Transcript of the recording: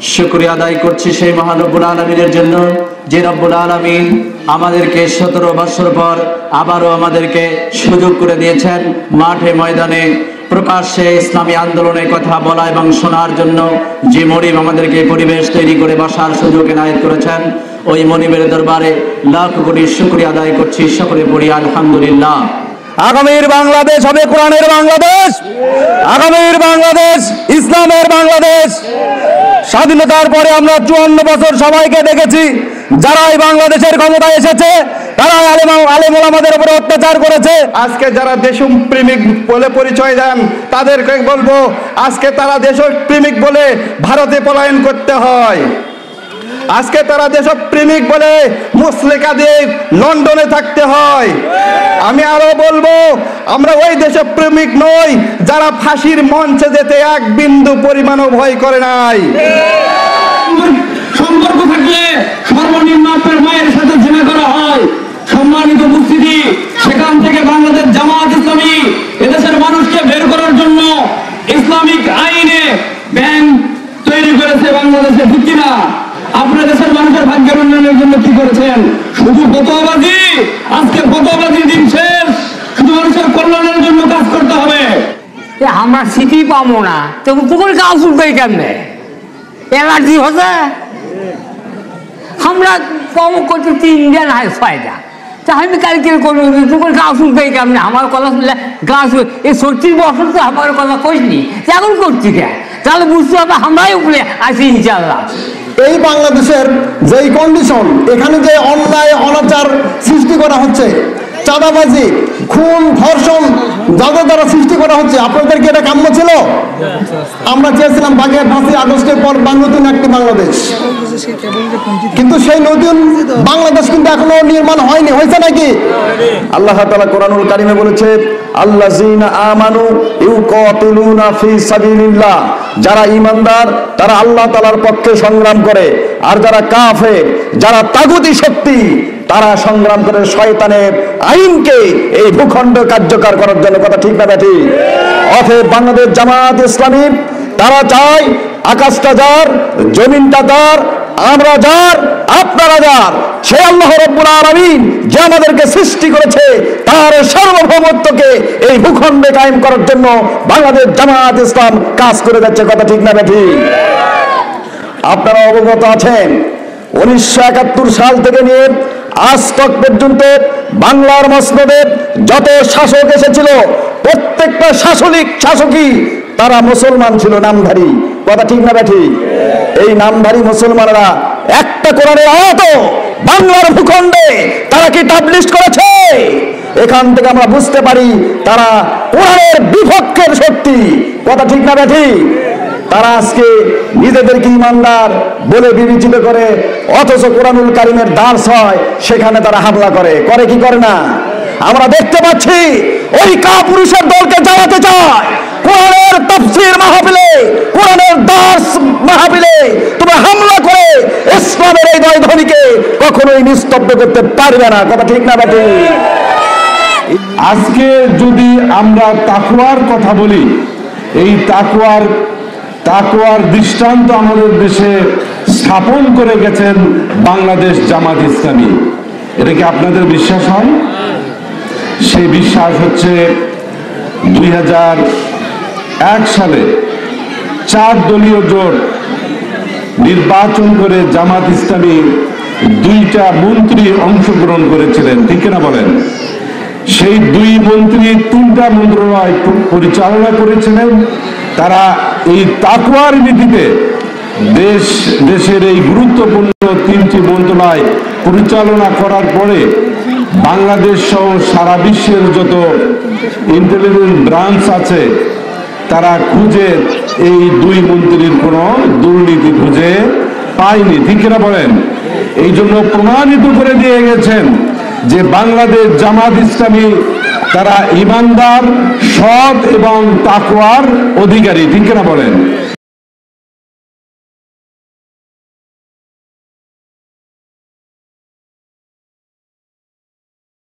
শুকরিয়া আদায় করছি সেই মহান রব্বুল আলামিনের জন্য, যে রব্বুল আলামিন আমাদেরকে 17 বছর পর আবারও আমাদেরকে সুযোগ করে দিয়েছেন মাঠে ময়দানে প্রকাশ্যে ইসলামী আন্দোলনের কথা বলা এবং শোনার জন্য। যে মনিব আমাদেরকে পরিবেশ তৈরি করে বসার সুযোগ এনায়েত করেছেন, ওই মনিবের দরবারে লাখ কোটি শুকরিয়া আদায় করছি। সকলে পড়ি আলহামদুলিল্লাহ। আগামীর বাংলাদেশ হবে কোরআনের বাংলাদেশ, আগামীর বাংলাদেশ ইসলামের বাংলাদেশ। স্বাধীনতার পরে আমরা 54 বছর সবাইকে দেখেছি, যারা এই বাংলাদেশের ক্ষমতায় এসেছে তারা আলেম ওলামাদের উপরে অত্যাচার করেছে। আজকে যারা দেশপ্রেমিক বলে পরিচয় দেন তাদেরকে বলবো, আজকে তারা দেশপ্রেমিক বলে ভারতে পলায়ন করতে হয়। আজকে তারা দেশপ্রেমিক বলে মুসলিকা দিয়ে লন্ডনে থাকতে হয়। আমি আরো বলবো, আমরা ওই দেশপ্রেমিক নই যারা ফাঁসির মঞ্চে যেতে এক বিন্দু পরিমাণও ভয় করে নাই। সম্পর্ক থাকলে সর্বনিম্ন আপনার মায়ের সাথে জিনা করা হয়। সম্মানিত উপস্থিতি, সেখান থেকে বাংলাদেশ জামাত ইসলামী এদেশের মানুষকে বের করার জন্য ইসলামিক আইনে ব্যাংক তৈরি করেছে বাংলাদেশে, ঠিক কিনা? আপনার দেশের মানুষের ভাগ্যের উন্নয়নের জন্য কি করেছেন? শুধু ফতোয়াবাজি। আজকে ফতোয়াবাজির দিন শেষ, শুধু মানুষের কল্যাণের জন্য কাজ করতে হবে। আমরা সিটি পাবো না, তবু পুকুর কাজ উঠবে কেমনে? এলার্জি হচ্ছে। আমরা কম করতে 3 দিন হয় 6টা, তা আমি কালকে করবো পুকুর কাজ উঠবে কেমনে? আমার কথা শুনলে গাছ এই 36 বছর তো আমার কথা কইনি, এখন করছি কে? তাহলে বুঝতে হবে আমরাই উপরে আছি ইনশাল্লাহ। এই বাংলাদেশের যেই কন্ডিশন, এখানে যে অন্যায় অনাচার সৃষ্টি করা হচ্ছে, চাঁদাবাজি, খুন, ধর্ষণ যাদের দ্বারা সৃষ্টি করা হচ্ছে, আপনাদেরকে এটা কাম্য ছিল? আমরা চেয়েছিলাম 5ই আগস্টের পর নতুন একটি বাংলাদেশ, কিন্তু সেই নতুন বাংলাদেশ কিন্তু এখনো নির্মাণ হয়নি। হয়েছে নাকি? আল্লাহ তাআলা কোরআনুল কারিমে বলেছে, আল্লাযীনা আমানু ইউকাতিলুনা ফি সাবিলিল্লাহ, যারা ঈমানদার তারা আল্লাহ তাআলার পক্ষে সংগ্রাম করে, আর যারা কাফের, যারা তাগুতি শক্তি, তারা সংগ্রাম করে শয়তানের আইনকে এই ভূখণ্ড কার্যকর করার জন্য। কথা ঠিক না ব্যাটি? অতএব বাংলাদেশ জামাত ইসলামী তারা চায় আকাশটা যার, জমিনটা তার, আমরা যার, আপনারা যার, সে আল্লাহ রাব্বুল আলামিন যে আমাদেরকে সৃষ্টি করেছে তার সার্বভৌমত্বকে এই ভূখণ্ডে কায়েম করার জন্য বাংলাদেশ জামাত ইসলাম কাজ করে যাচ্ছে। কথা ঠিক না ব্যাটি? আপনারা অবগত আছেন, 1971 সাল থেকে নিয়ে আজ তক পর্যন্ত বাংলার মসনদে যত শাসক এসেছিল, প্রত্যেকটা শাসকই তারা মুসলমান ছিল, নামধারী। কথা ঠিক না ব্যাঠি? এই নামধারী মুসলমানরা একটা কোরআনের আয়াত বাংলার ভূখণ্ডে তারা কি টাবলিশ করেছে? এখান থেকে আমরা বুঝতে পারি তারা কোরআনের বিপক্ষের শক্তি। কথা ঠিক না ব্যাঠি? তারা আজকে নিজেদেরকে ইমানদার বলে বিবেচিত করে, অথচ কোরআনুল কারিমের দার্স হয় সেখানে তারা হামলা করে কি করে না? আমরা দেখতে পাচ্ছি ওই কাপুরুষের দলকে জ্বালাতে চায় কোরআনের তাফসীর মাহফিলে, কোরআনের দার্স মাহফিলে তোমরা হামলা করে ইসলামের এই ধ্বনিকে কখনোই নিস্তব্ধ করতে পারবে না। কথা ঠিক না ব্যাটি? আজকে যদি আমরা তাকওয়ার কথা বলি, এই তাকওয়ার দৃষ্টান্ত আমাদের দেশে স্থাপন করে গেছেন বাংলাদেশ জামাত ইসলামী। এটা কি আপনাদের বিশ্বাস হয়? সেই বিশ্বাস হচ্ছে 2001 সালে 4 দলীয় জোট নির্বাচন করে জামাত ইসলামী 2টা মন্ত্রী অংশগ্রহণ করেছিলেন, ঠিক না বলেন? সেই 2 মন্ত্রী 3টা মন্ত্রণালয় পরিচালনা করেছিলেন। তারা এই তাকওয়ার ভিত্তিতে দেশের এই গুরুত্বপূর্ণ 3টি মন্ত্রণালয় পরিচালনা করার পরে বাংলাদেশ সহ সারা বিশ্বের যত ইন্টেলিজেন্স ব্রাঞ্চ আছে তারা খুঁজে এই 2 মন্ত্রীর কোনো দুর্নীতি খুঁজে পায়নি, ঠিক না বলেন? এই জন্য প্রমাণিত করে দিয়ে গেছেন যে বাংলাদেশ জামাত ইসলামী তারা ইমানদার, সৎ এবং তাকওয়ার অধিকারী, ঠিক না বলেন?